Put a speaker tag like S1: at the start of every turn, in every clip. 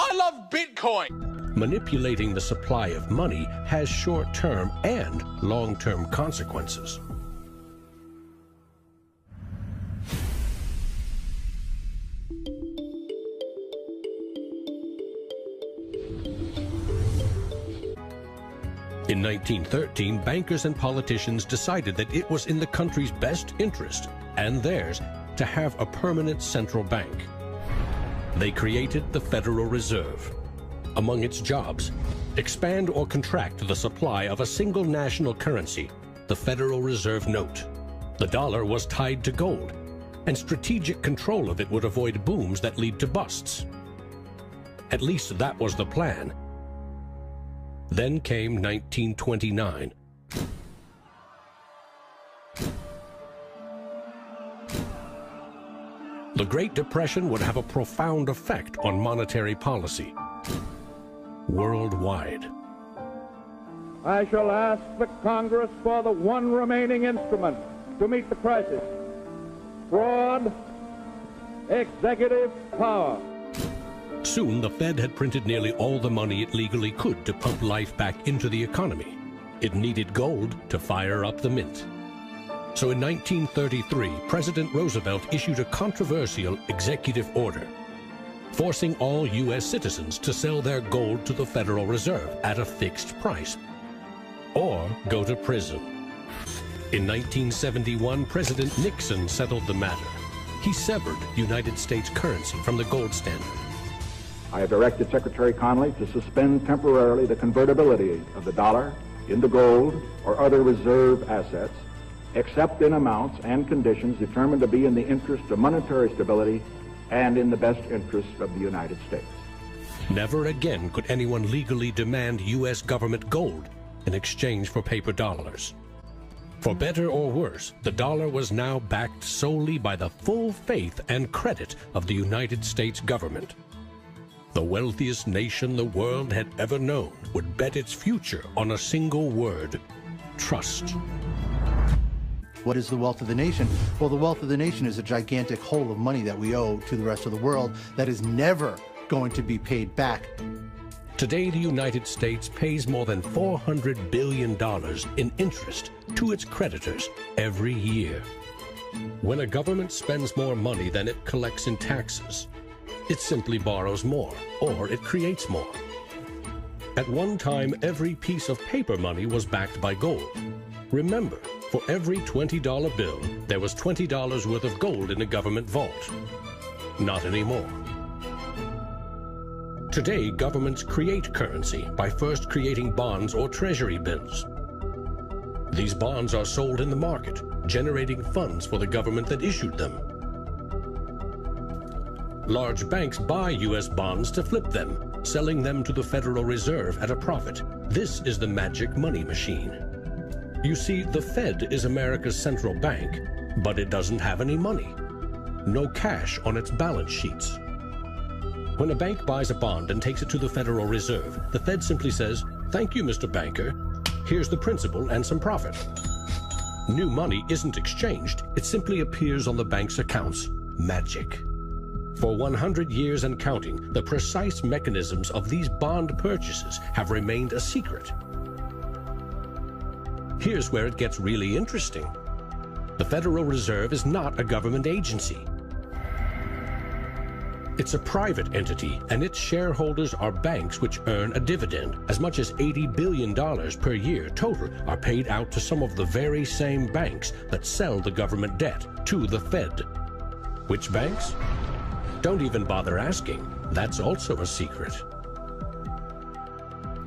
S1: I love Bitcoin.
S2: Manipulating the supply of money has short-term and long-term consequences. In 1913, bankers and politicians decided that it was in the country's best interest, and theirs, to have a permanent central bank. They created the Federal Reserve. Among its jobs, expand or contract the supply of a single national currency, the Federal Reserve Note. The dollar was tied to gold, and strategic control of it would avoid booms that lead to busts. At least that was the plan. Then came 1929. The Great Depression would have a profound effect on monetary policy worldwide.
S3: I shall ask the Congress for the one remaining instrument to meet the crisis: broad executive power.
S2: Soon, the Fed had printed nearly all the money it legally could to pump life back into the economy. It needed gold to fire up the mint. So in 1933, President Roosevelt issued a controversial executive order, forcing all U.S. citizens to sell their gold to the Federal Reserve at a fixed price, or go to prison. In 1971, President Nixon settled the matter. He severed United States currency from the gold standard.
S4: I have directed Secretary Connally to suspend temporarily the convertibility of the dollar into gold or other reserve assets, except in amounts and conditions determined to be in the interest of monetary stability and in the best interest of the United States.
S2: Never again could anyone legally demand U.S. government gold in exchange for paper dollars. For better or worse, the dollar was now backed solely by the full faith and credit of the United States government. The wealthiest nation the world had ever known would bet its future on a single word: trust.
S5: What is the wealth of the nation? Well, the wealth of the nation is a gigantic hole of money that we owe to the rest of the world that is never going to be paid back.
S2: Today, the United States pays more than $400 billion in interest to its creditors every year. When a government spends more money than it collects in taxes, it simply borrows more, or it creates more. At one time, every piece of paper money was backed by gold. Remember, for every $20 bill, there was $20 worth of gold in a government vault. Not anymore. Today, governments create currency by first creating bonds or treasury bills. These bonds are sold in the market, generating funds for the government that issued them. Large banks buy U.S. bonds to flip them, selling them to the Federal Reserve at a profit. This is the magic money machine. You see, the Fed is America's central bank, but it doesn't have any money. No cash on its balance sheets. When a bank buys a bond and takes it to the Federal Reserve, the Fed simply says, "Thank you, Mr. Banker. Here's the principal and some profit." New money isn't exchanged. It simply appears on the bank's accounts. Magic. For 100 years and counting, the precise mechanisms of these bond purchases have remained a secret. Here's where it gets really interesting. The Federal Reserve is not a government agency. It's a private entity, and its shareholders are banks which earn a dividend. As much as $80 billion per year total are paid out to some of the very same banks that sell the government debt to the Fed. Which banks? Don't even bother asking. That's also a secret.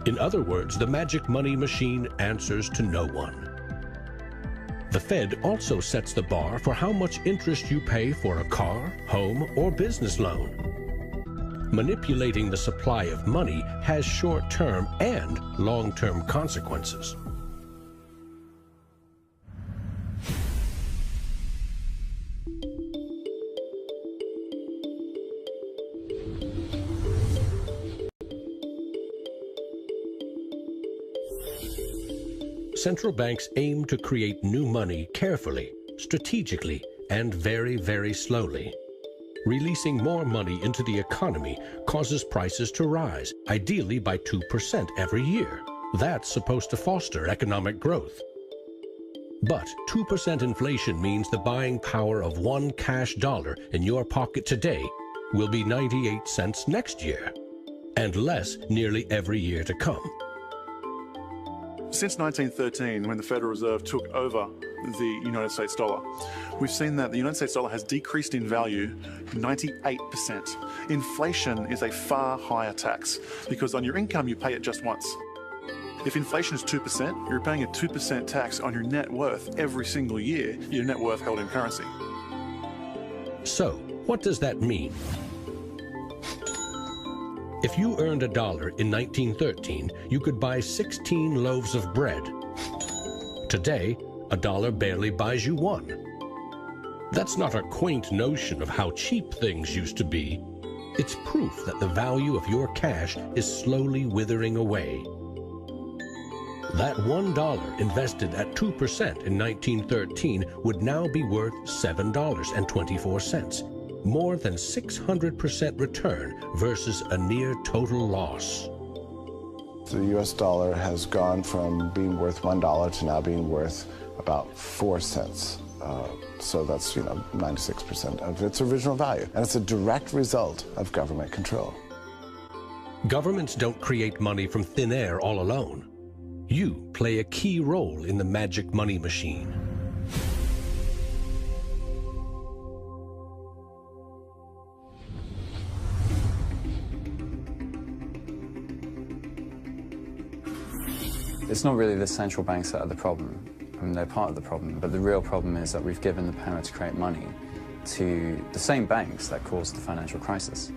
S2: In other words, the magic money machine answers to no one. The Fed also sets the bar for how much interest you pay for a car, home, or business loan. Manipulating the supply of money has short-term and long-term consequences. Central banks aim to create new money carefully, strategically, and very, very slowly. Releasing more money into the economy causes prices to rise, ideally by 2% every year. That's supposed to foster economic growth. But 2% inflation means the buying power of one cash dollar in your pocket today will be 98 cents next year, and less nearly every year to come.
S6: Since 1913, when the Federal Reserve took over the United States dollar, we've seen that the United States dollar has decreased in value 98%. Inflation is a far higher tax because on your income you pay it just once. If inflation is 2%, you're paying a 2% tax on your net worth every single year, your net worth held in currency.
S2: So, what does that mean? If you earned $1 in 1913, you could buy 16 loaves of bread. Today, $1 barely buys you one. That's not a quaint notion of how cheap things used to be. It's proof that the value of your cash is slowly withering away. That $1 invested at 2% in 1913 would now be worth $7.24. More than 600% return versus a near total loss.
S7: The US dollar has gone from being worth $1 to now being worth about 4 cents. So that's, 96% of its original value. And it's a direct result of government control.
S2: Governments don't create money from thin air all alone. You play a key role in the magic money machine.
S8: It's not really the central banks that are the problem. I mean, they're part of the problem, but the real problem is that we've given the power to create money to the same banks that caused the financial crisis.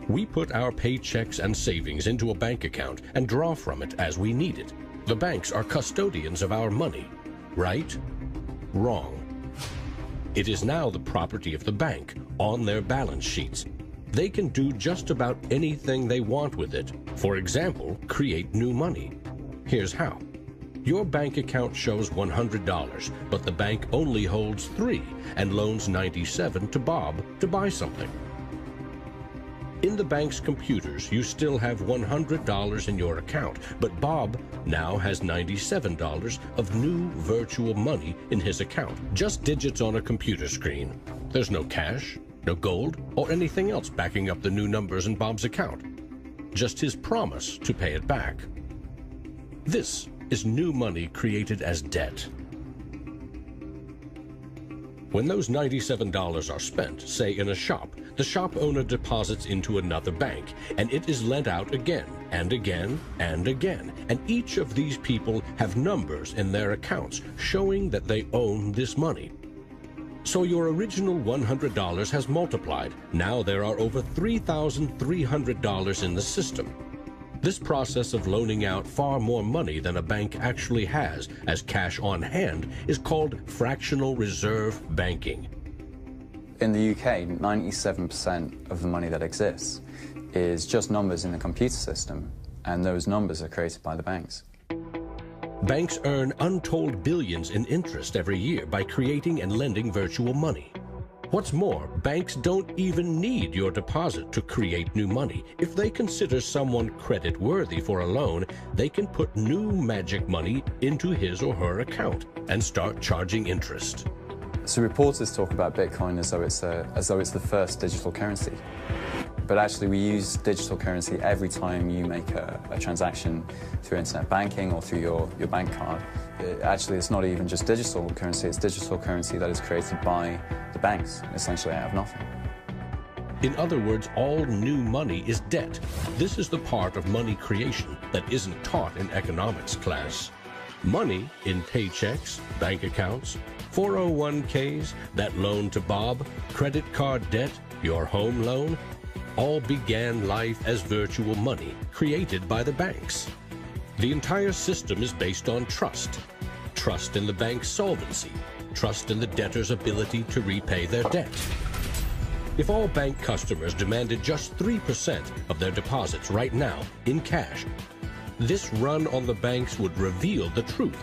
S2: We put our paychecks and savings into a bank account and draw from it as we need it. The banks are custodians of our money. Right? Wrong. It is now the property of the bank on their balance sheets. They can do just about anything they want with it. For example, create new money. Here's how. Your bank account shows $100, but the bank only holds $3 and loans $97 to Bob to buy something. In the bank's computers, you still have $100 in your account, but Bob now has $97 of new virtual money in his account. Just digits on a computer screen. There's no cash, no gold, or anything else backing up the new numbers in Bob's account. Just his promise to pay it back. This is new money created as debt. When those $97 are spent, say in a shop, the shop owner deposits into another bank, and it is lent out again, and again, and again. And each of these people have numbers in their accounts showing that they own this money. So your original $100 has multiplied. Now there are over $3,300 in the system. This process of loaning out far more money than a bank actually has as cash on hand is called fractional reserve banking.
S8: In the UK, 97% of the money that exists is just numbers in the computer system, and those numbers are created by the banks.
S2: Banks earn untold billions in interest every year by creating and lending virtual money. What's more, banks don't even need your deposit to create new money. If they consider someone credit-worthy for a loan, they can put new magic money into his or her account and start charging interest.
S8: So reporters talk about Bitcoin as though it's the first digital currency. But actually we use digital currency every time you make a transaction through internet banking or through your bank card. Actually, it's not even just digital currency, it's digital currency that is created by the banks, essentially out of nothing.
S2: In other words, all new money is debt. This is the part of money creation that isn't taught in economics class. Money in paychecks, bank accounts, 401ks, that loan to Bob, credit card debt, your home loan, all began life as virtual money created by the banks. The entire system is based on trust. Trust in the bank's solvency. Trust in the debtor's ability to repay their debt. If all bank customers demanded just 3% of their deposits right now in cash, this run on the banks would reveal the truth.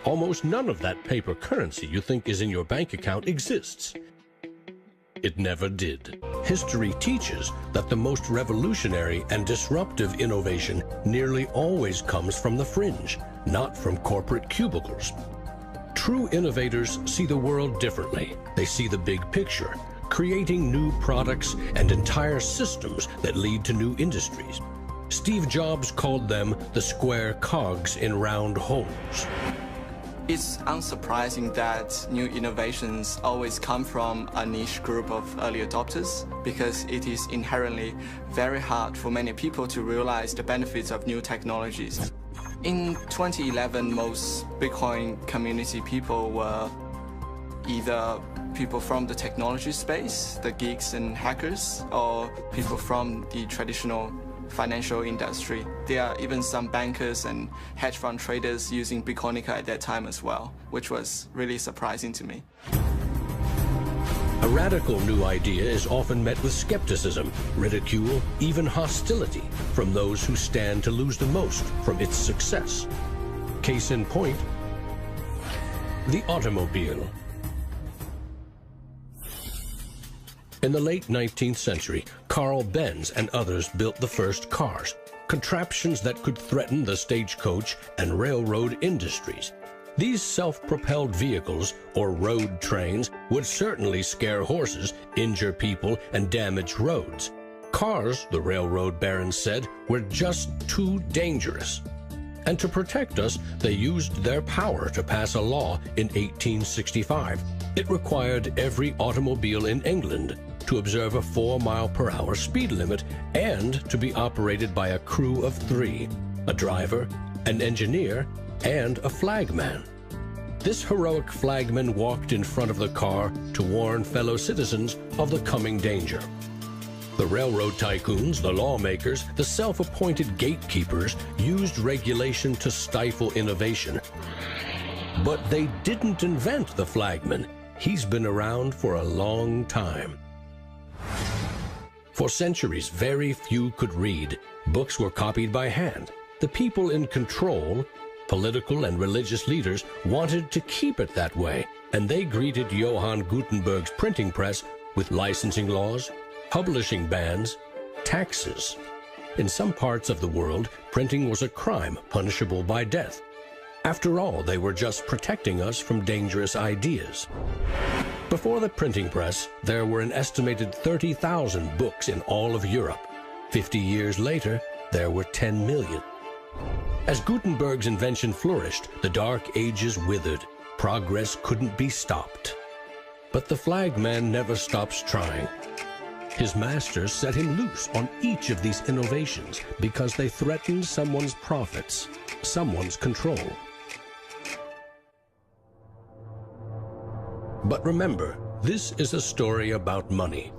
S2: Almost none of that paper currency you think is in your bank account exists. It never did. History teaches that the most revolutionary and disruptive innovation nearly always comes from the fringe, not from corporate cubicles. True innovators see the world differently. They see the big picture, creating new products and entire systems that lead to new industries. Steve Jobs called them the square cogs in round holes.
S9: It's unsurprising that new innovations always come from a niche group of early adopters, because it is inherently very hard for many people to realize the benefits of new technologies. In 2011, most Bitcoin community people were either people from the technology space, the geeks and hackers, or people from the traditional financial industry. There are even some bankers and hedge fund traders using Bitcoinica at that time as well, which was really surprising to me.
S2: A radical new idea is often met with skepticism, ridicule, even hostility from those who stand to lose the most from its success. Case in point, the automobile. In the late 19th century, Carl Benz and others built the first cars, contraptions that could threaten the stagecoach and railroad industries. These self-propelled vehicles, or road trains, would certainly scare horses, injure people, and damage roads. Cars, the railroad barons said, were just too dangerous. And to protect us, they used their power to pass a law in 1865. It required every automobile in England to observe a 4-mile-per-hour speed limit and to be operated by a crew of 3, a driver, an engineer, and a flagman. This heroic flagman walked in front of the car to warn fellow citizens of the coming danger. The railroad tycoons, the lawmakers, the self-appointed gatekeepers used regulation to stifle innovation. But they didn't invent the flagman. He's been around for a long time. For centuries, very few could read. Books were copied by hand. The people in control, political and religious leaders, wanted to keep it that way, and they greeted Johann Gutenberg's printing press with licensing laws, publishing bans, taxes. In some parts of the world, printing was a crime punishable by death. After all, they were just protecting us from dangerous ideas. Before the printing press, there were an estimated 30,000 books in all of Europe. 50 years later, there were 10 million. As Gutenberg's invention flourished, the Dark Ages withered. Progress couldn't be stopped. But the flagman never stops trying. His masters set him loose on each of these innovations because they threatened someone's profits, someone's control. But remember, this is a story about money.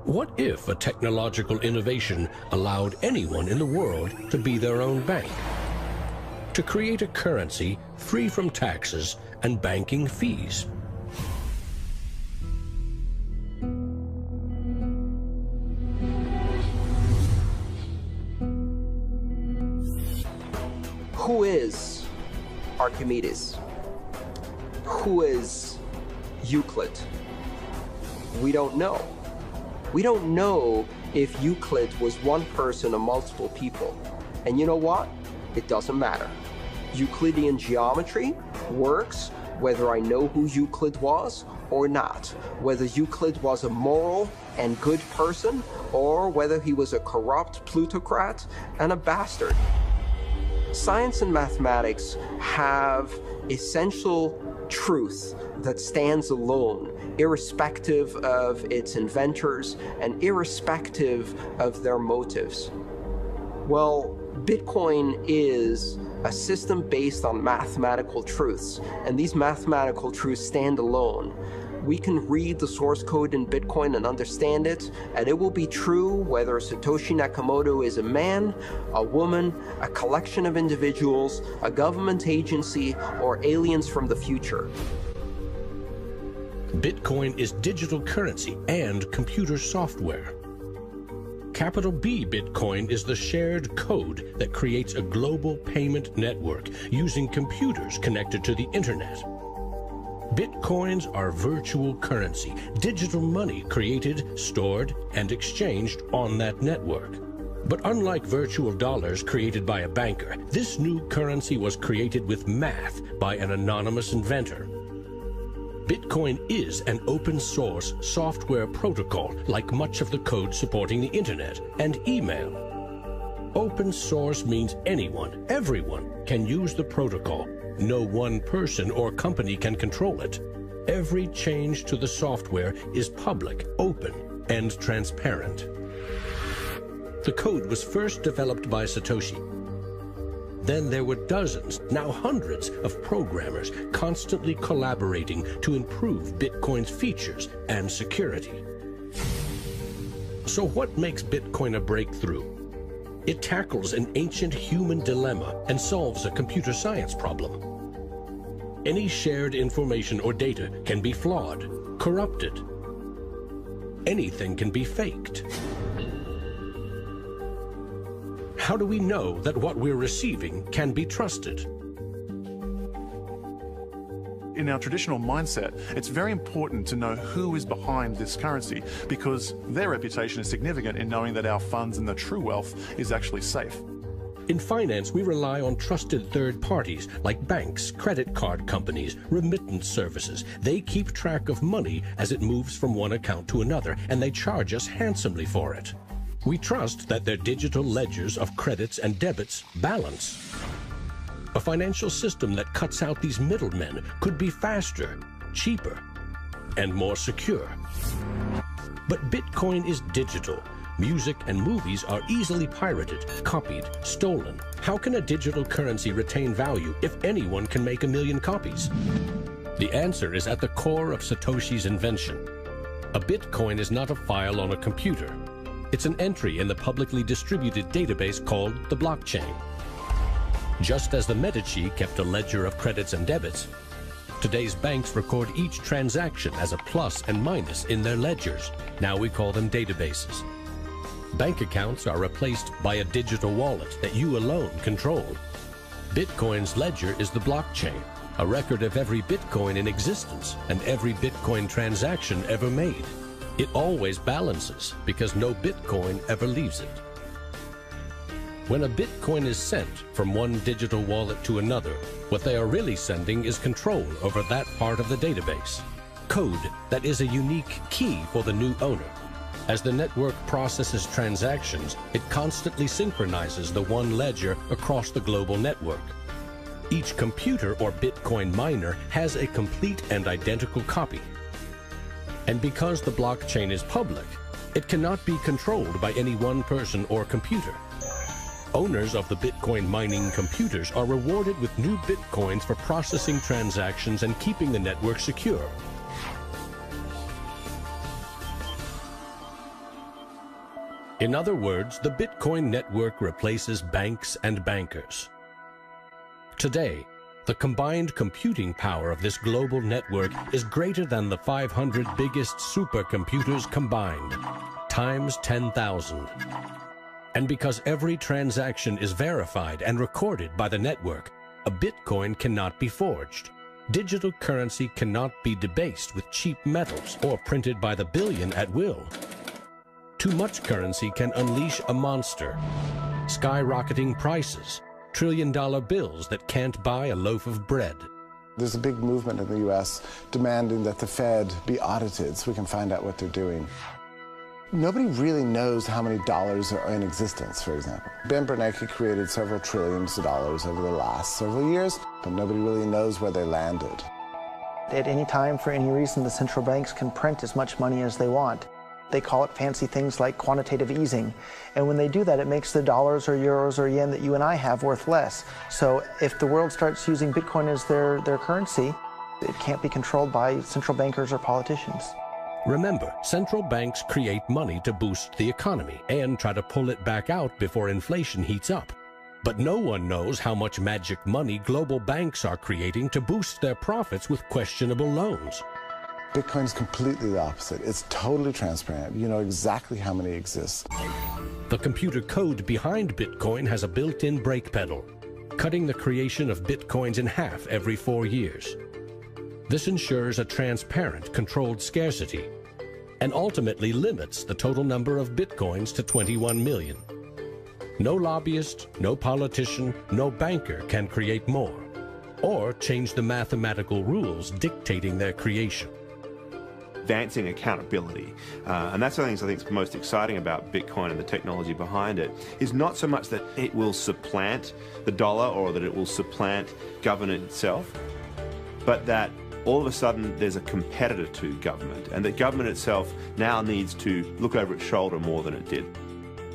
S2: What if a technological innovation allowed anyone in the world to be their own bank? To create a currency free from taxes and banking fees?
S10: Who is Archimedes? Who is Euclid? We don't know. We don't know if Euclid was one person or multiple people. And you know what? It doesn't matter. Euclidean geometry works whether I know who Euclid was or not, whether Euclid was a moral and good person or whether he was a corrupt plutocrat and a bastard. Science and mathematics have essential truth that stands alone, irrespective of its inventors and irrespective of their motives. Well, Bitcoin is a system based on mathematical truths, and these mathematical truths stand alone. We can read the source code in Bitcoin and understand it, and it will be true whether Satoshi Nakamoto is a man, a woman, a collection of individuals, a government agency, or aliens from the future.
S2: Bitcoin is digital currency and computer software. Capital B Bitcoin is the shared code that creates a global payment network using computers connected to the internet. Bitcoins are virtual currency, digital money created, stored, and exchanged on that network. But unlike virtual dollars created by a banker, this new currency was created with math by an anonymous inventor. Bitcoin is an open-source software protocol, like much of the code supporting the internet and email. Open source means anyone, everyone, can use the protocol. No one person or company can control it. Every change to the software is public, open, and transparent. The code was first developed by Satoshi. Then there were dozens, now hundreds, of programmers constantly collaborating to improve Bitcoin's features and security. So what makes Bitcoin a breakthrough? It tackles an ancient human dilemma and solves a computer science problem. Any shared information or data can be flawed, corrupted. Anything can be faked. How do we know that what we're receiving can be trusted?
S6: In our traditional mindset, it's very important to know who is behind this currency because their reputation is significant in knowing that our funds and the true wealth is actually safe.
S2: In finance, we rely on trusted third parties like banks, credit card companies, remittance services. They keep track of money as it moves from one account to another, and they charge us handsomely for it. We trust that their digital ledgers of credits and debits balance. A financial system that cuts out these middlemen could be faster, cheaper, and more secure. But Bitcoin is digital. Music and movies are easily pirated, copied, stolen. How can a digital currency retain value if anyone can make 1 million copies? The answer is at the core of Satoshi's invention. A Bitcoin is not a file on a computer. It's an entry in the publicly distributed database called the blockchain. Just as the Medici kept a ledger of credits and debits, today's banks record each transaction as a plus and minus in their ledgers. Now we call them databases. Bank accounts are replaced by a digital wallet that you alone control. Bitcoin's ledger is the blockchain, a record of every Bitcoin in existence and every Bitcoin transaction ever made. It always balances because no Bitcoin ever leaves it. When a Bitcoin is sent from one digital wallet to another, what they are really sending is control over that part of the database. Code that is a unique key for the new owner. As the network processes transactions, it constantly synchronizes the one ledger across the global network. Each computer or Bitcoin miner has a complete and identical copy. And because the blockchain is public, it cannot be controlled by any one person or computer. Owners of the Bitcoin mining computers are rewarded with new Bitcoins for processing transactions and keeping the network secure. In other words, the Bitcoin network replaces banks and bankers. Today, the combined computing power of this global network is greater than the 500 biggest supercomputers combined, times 10,000. And because every transaction is verified and recorded by the network, a Bitcoin cannot be forged. Digital currency cannot be debased with cheap metals or printed by the billion at will. Too much currency can unleash a monster, skyrocketing prices, trillion-dollar bills that can't buy a loaf of bread.
S7: There's a big movement in the U.S. demanding that the Fed be audited so we can find out what they're doing. Nobody really knows how many dollars are in existence, for example. Ben Bernanke created several trillions of dollars over the last several years, but nobody really knows where they landed.
S11: At any time, for any reason, the central banks can print as much money as they want. They call it fancy things like quantitative easing. And when they do that, it makes the dollars or euros or yen that you and I have worth less. So if the world starts using Bitcoin as their currency, it can't be controlled by central bankers or politicians.
S2: Remember, central banks create money to boost the economy and try to pull it back out before inflation heats up. But no one knows how much magic money global banks are creating to boost their profits with questionable loans.
S7: Bitcoin is completely the opposite. It's totally transparent. You know exactly how many exist.
S2: The computer code behind Bitcoin has a built-in brake pedal, cutting the creation of Bitcoins in half every 4 years. This ensures a transparent, controlled scarcity, and ultimately limits the total number of Bitcoins to 21 million. No lobbyist, no politician, no banker can create more, or change the mathematical rules dictating their creation.
S12: Advancing accountability. And that's one of the things I think is most exciting about Bitcoin and the technology behind it, is not so much that it will supplant the dollar or that it will supplant government itself, but that all of a sudden there's a competitor to government, and that government itself now needs to look over its shoulder more than it did.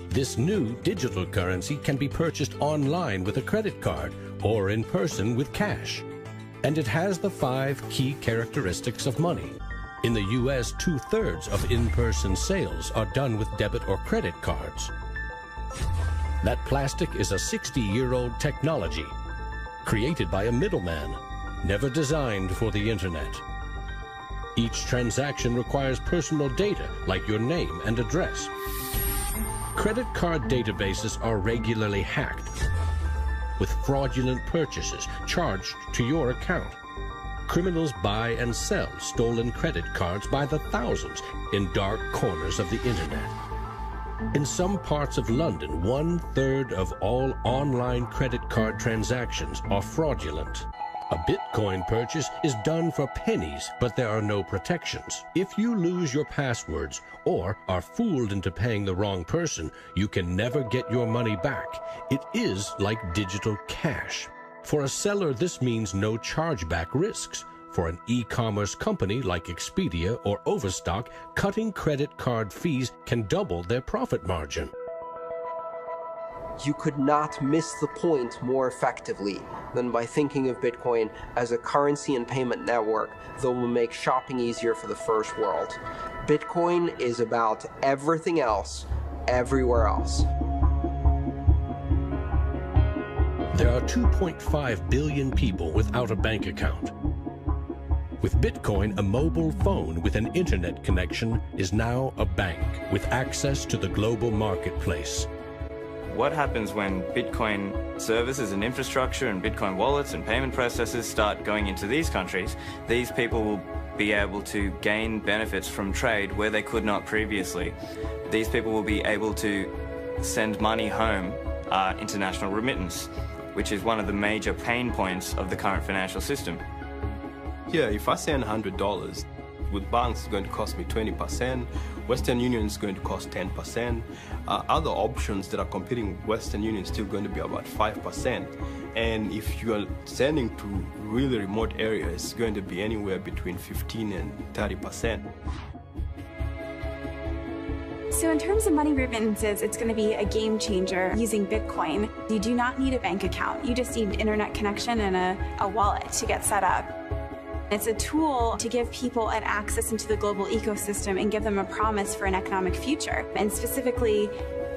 S2: This new digital currency can be purchased online with a credit card or in person with cash. And it has the 5 key characteristics of money. In the US, 2/3 of in-person sales are done with debit or credit cards. That plastic is a 60-year-old technology, created by a middleman, never designed for the internet. Each transaction requires personal data, like your name and address. Credit card databases are regularly hacked, with fraudulent purchases charged to your account. Criminals buy and sell stolen credit cards by the thousands in dark corners of the internet. In some parts of London, 1/3 of all online credit card transactions are fraudulent. A Bitcoin purchase is done for pennies, but there are no protections. If you lose your passwords or are fooled into paying the wrong person, you can never get your money back. It is like digital cash. For a seller, this means no chargeback risks. For an e-commerce company like Expedia or Overstock, cutting credit card fees can double their profit margin.
S10: You could not miss the point more effectively than by thinking of Bitcoin as a currency and payment network that will make shopping easier for the first world. Bitcoin is about everything else, everywhere else.
S2: There are 2.5 billion people without a bank account. With Bitcoin, a mobile phone with an internet connection is now a bank with access to the global marketplace.
S13: What happens when Bitcoin services and infrastructure and Bitcoin wallets and payment processors start going into these countries? These people will be able to gain benefits from trade where they could not previously. These people will be able to send money home, international remittance, which is one of the major pain points of the current financial system.
S14: Yeah, if I send $100, with banks it's going to cost me 20%, Western Union is going to cost 10%, other options that are competing with Western Union is still going to be about 5%, and if you are sending to really remote areas, it's going to be anywhere between 15 and 30%.
S15: So in terms of money remittances, it's going to be a game changer using Bitcoin. You do not need a bank account. You just need internet connection and a wallet to get set up. It's a tool to give people an access into the global ecosystem and give them a promise for an economic future, and specifically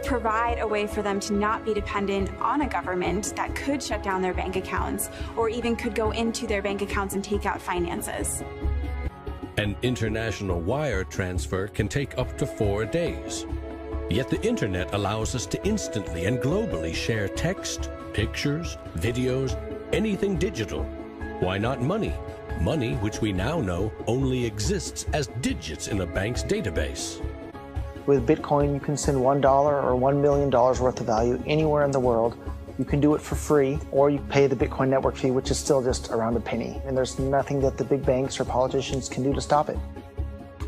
S15: provide a way for them to not be dependent on a government that could shut down their bank accounts or even could go into their bank accounts and take out finances.
S2: An international wire transfer can take up to 4 days. Yet the internet allows us to instantly and globally share text, pictures, videos, anything digital. Why not money? Money, which we now know only exists as digits in a bank's database.
S11: With Bitcoin, you can send $1 or $1 million worth of value anywhere in the world. You can do it for free, or you pay the Bitcoin network fee, which is still just around a penny. And there's nothing that the big banks or politicians can do to stop it.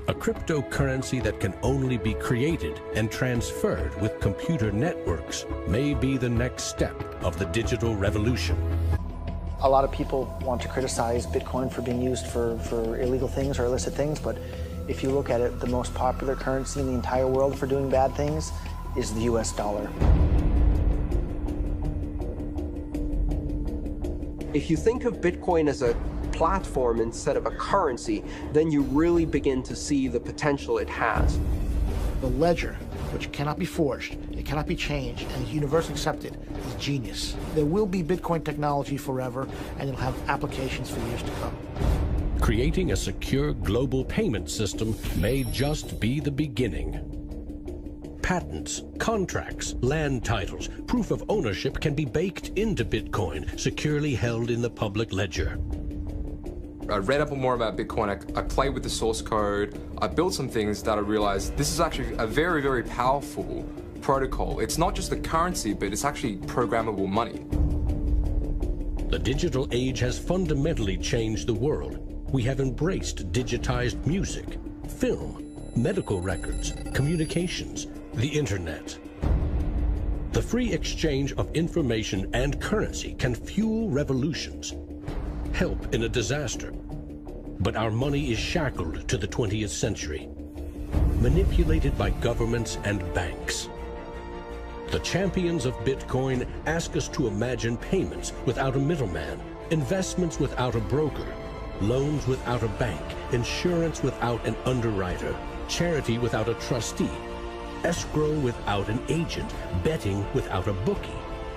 S2: A cryptocurrency that can only be created and transferred with computer networks may be the next step of the digital revolution.
S11: A lot of people want to criticize Bitcoin for being used for illegal things or illicit things, but if you look at it, the most popular currency in the entire world for doing bad things is the US dollar.
S10: If you think of Bitcoin as a platform instead of a currency, then you really begin to see the potential it has.
S16: The ledger, which cannot be forged, it cannot be changed, and is universally accepted, is genius. There will be Bitcoin technology forever, and it'll have applications for years to come.
S2: Creating a secure global payment system may just be the beginning. Patents, contracts, land titles, proof of ownership can be baked into Bitcoin, securely held in the public ledger.
S17: I read up more about Bitcoin, I played with the source code, I built some things that I realized this is actually a very, very powerful protocol. It's not just a currency, but it's actually programmable money.
S2: The digital age has fundamentally changed the world. We have embraced digitized music, film, medical records, communications, the internet. The free exchange of information and currency can fuel revolutions, help in a disaster. But our money is shackled to the 20th century, manipulated by governments and banks. The champions of Bitcoin ask us to imagine payments without a middleman, investments without a broker, loans without a bank, insurance without an underwriter, charity without a trustee, escrow without an agent, betting without a bookie,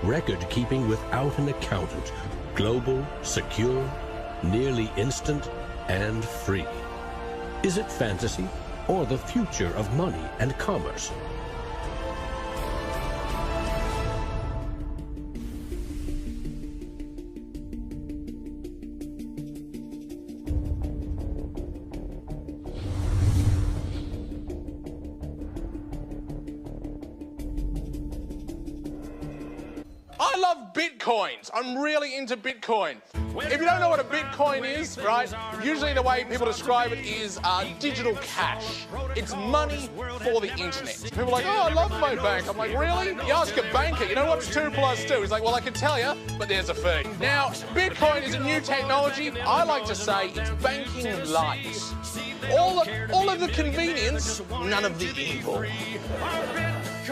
S2: record-keeping without an accountant, global, secure, nearly instant, and free. Is it fantasy or the future of money and commerce?
S1: I love Bitcoins. I'm really into Bitcoin. If you don't know what a Bitcoin is, right, usually the way people describe it is digital cash. It's money for the internet. People are like, oh, I love my bank. I'm like, really? You ask a banker, you know what's 2 + 2? He's like, well, I can tell you, but there's a fee. Now, Bitcoin is a new technology. I like to say it's banking light. All of the convenience, none of the evil.